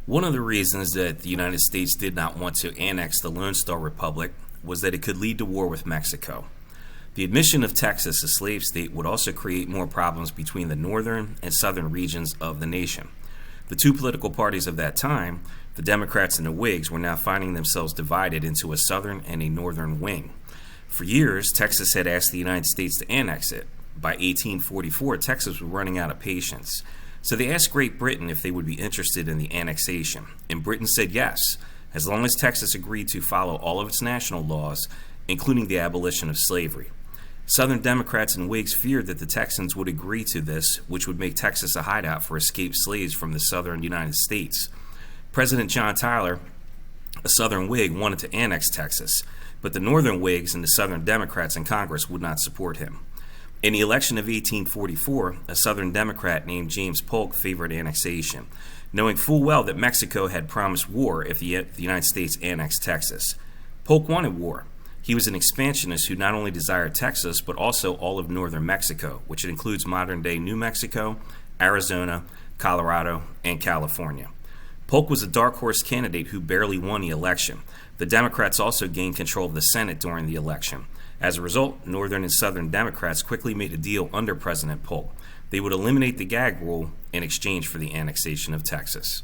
One of the reasons that the United States did not want to annex the Lone Star Republic was that it could lead to war with Mexico. The admission of Texas, a slave state, would also create more problems between the northern and southern regions of the nation. The two political parties of that time, the Democrats and the Whigs, were now finding themselves divided into a southern and a northern wing. For years, Texas had asked the United States to annex it. By 1844, Texas was running out of patience. So they asked Great Britain if they would be interested in the annexation, and Britain said yes, as long as Texas agreed to follow all of its national laws, including the abolition of slavery. Southern Democrats and Whigs feared that the Texans would agree to this, which would make Texas a hideout for escaped slaves from the southern United States. President John Tyler, a Southern Whig, wanted to annex Texas, but the Northern Whigs and the Southern Democrats in Congress would not support him. In the election of 1844, a Southern Democrat named James Polk favored annexation, knowing full well that Mexico had promised war if the United States annexed Texas. Polk wanted war. He was an expansionist who not only desired Texas, but also all of northern Mexico, which includes modern-day New Mexico, Arizona, Colorado, and California. Polk was a dark horse candidate who barely won the election. The Democrats also gained control of the Senate during the election. As a result, Northern and Southern Democrats quickly made a deal under President Polk. They would eliminate the gag rule in exchange for the annexation of Texas.